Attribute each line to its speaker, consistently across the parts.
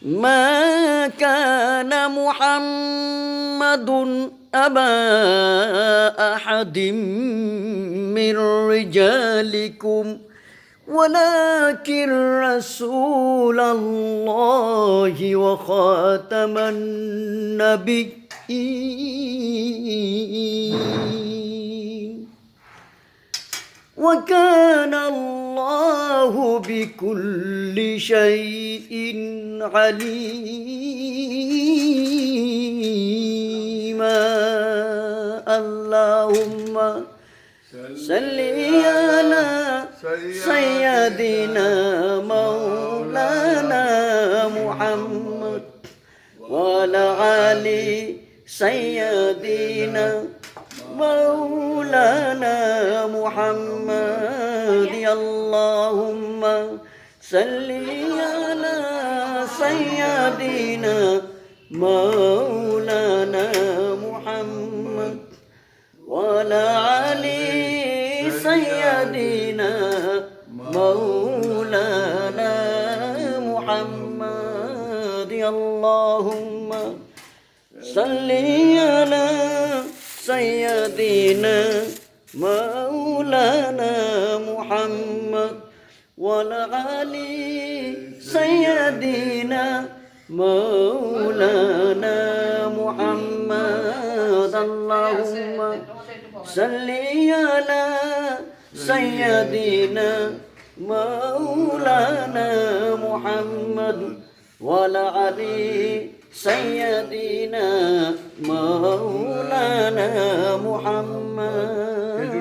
Speaker 1: ما كان محمد أبا أحد من رجالكم ولكن رسول الله وخاتم النبيين وكان الله بكل شيء عليما. اللهم صل على سيدنا مولانا محمد وعلى آل سيدنا مولانا محمد. اللهم صل على سيدنا مولانا محمد وعلى آل سيدنا مولانا محمد. اللهم صل على سيدنا مولانا محمد وعلى آل سيدنا مولانا محمد. اللهم صل على سيدنا مولانا محمد وعلى آل سيدنا مولانا محمد.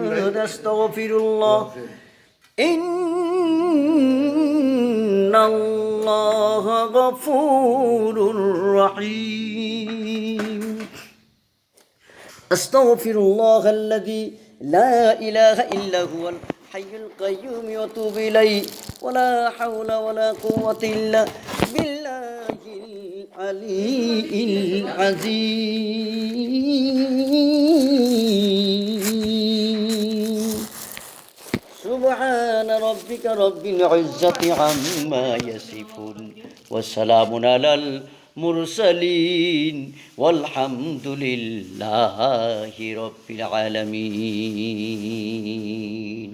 Speaker 1: أستغفر الله إن الله غفور رحيم. أستغفر الله الذي لا إله إلا هو الحي القيوم وأتوب إليه ولا حول ولا قوة إلا بالله العلي العظيم. سبحان ربك رب العزة عما يصفون وسلام على المرسلين والحمد لله رب العالمين.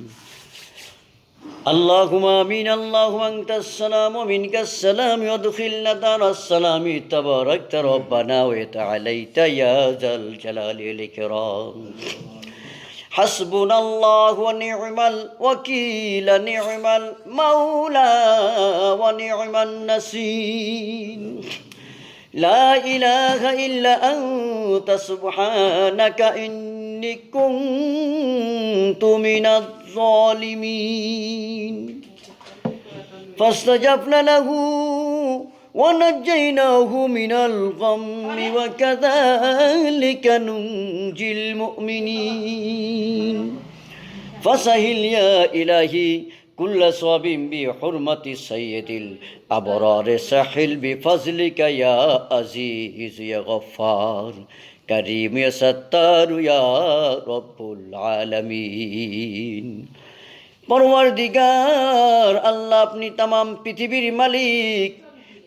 Speaker 1: اللهم آمين. اللهم أنت السلام ومنك السلام وادخلنا دار السلام. تباركت ربنا وتعاليت يا ذا الجلال والإكرام. حسبنا الله ونعم الوكيل نعم المولى ونعم النصير. لا إله إلا أنت سبحانك إني كنت من الظالمين. فاستجبنا له ونجيناه من الغم وكذلك ننجي المؤمنين. فسهل يا إلهي كل صواب بحرمة سيد الأبرار. سهل بفضلك يا عزيز يا غفار كريم يا ستار يا رب العالمين. পরওয়ারদিগার আল্লাহ, আপনি তামাম পৃথিবীর মালিক।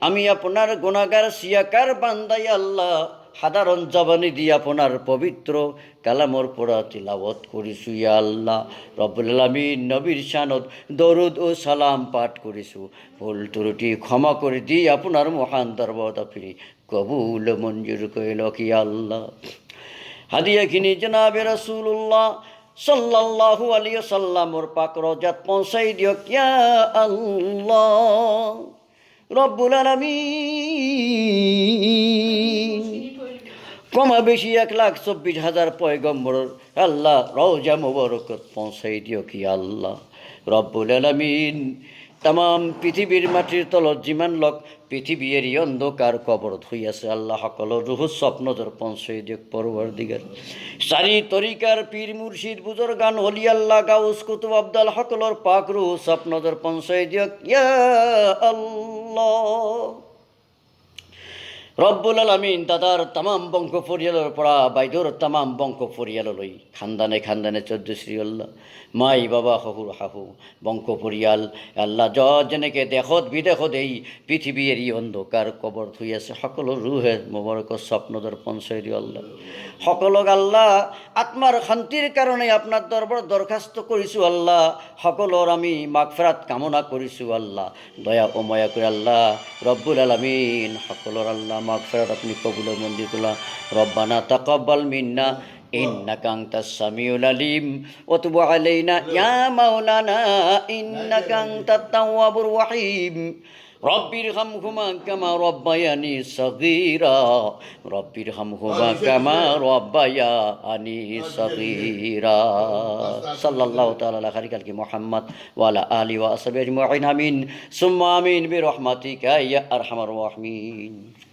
Speaker 1: আমি আপনার গুনাহগার সিয়াকার বান্দাই আল্লাহ। সাধারণ জবানি দিয়ে আপনার পবিত্র কালামর পড়া তিলাওয়াত করিছু ইয়া আল্লাহ রব্বুল আলামিন। নবীর শানত দরুদ ও সালাম পাঠ করিছু। ভুল ত্রুটি ক্ষমা করে দিয়ে আপনার মহান দরবারত আপনি কবুল মঞ্জুর করিল কি আল্লাহ। হাদিয়াখিনি জনাবে রাসূলুল্লাহ সাল্লাল্লাহু আলাইহি ওয়াসাল্লামর পাক রওজাত পৌঁছাই দিয়ক ইয়া আল্লাহ রব্বুল আলামিন। কমা বেশি 1,24,000 পয়গম্বরের আল্লাহ রওজা মুবারকত পৌঁছাই দিয়ক ইয়া আল্লাহ রব্বুল আলামিন। তামাম পৃথিবীর মাটির তলত যিমান লোক পৃথিবী এরি অন্ধকার কবর হইয়াছে আল্লাহ সকলের রুহু স্বপ্নদের পৌঁছাই দিয়ক পরওয়ারদিগার। সারি তরিকার পীর মুর্শিদ বুজুর্গান ওলি আল্লাহ গাউস কুতুব আবদাল সকলের পাক রুহু স্বপ্নদের পৌঁছাই দিয়ক ইয়া আল্লাহ। রব্বুল আলামিন দাদার তামাম বংশ পরিয়ালের পড়া বাইদুর তামাম বংশ পরিয়াললৈ খানদানে খানদানে চোদ্দ শ্রী আল্লাহ মাই বাবা হহুর হাহু বংশ পরিয়াল আল্লাহ যেনেকে দেশত বিদেশত এই পৃথিবী এৰি অন্ধকাৰ কবৰ থৈ আছে সকলো রুহে মোবারক স্বপ্নদর পঞ্চয় দি আল্লাহ সকলক আল্লাহ আত্মার শান্তির কারণে আপনার দরবার দরখাস্ত কৰিছোঁ আল্লাহ সকলৰ আমি মাগফিরাত কামনা কৰিছোঁ আল্লাহ দয়া ও ময়া করে আল্লাহ রব্বুল আলামিন সকলৰ আল্লাহ মাগফিরাত আপনি কবুলের মন্দির তোলা রব্বানা তাকাব্বাল মিন্না إنك أنت السميع العليم وتب علينا يا مولانا إنك أنت التواب الرحيم رب ارحمهما كما ربياني صغيرا رب ارحمهما كما ربياني صغيرا صلى الله تعالى على خير خلق محمد وعلى آله وأصحابه أجمعين آمين ثم آمين برحمتك يا أرحم الراحمين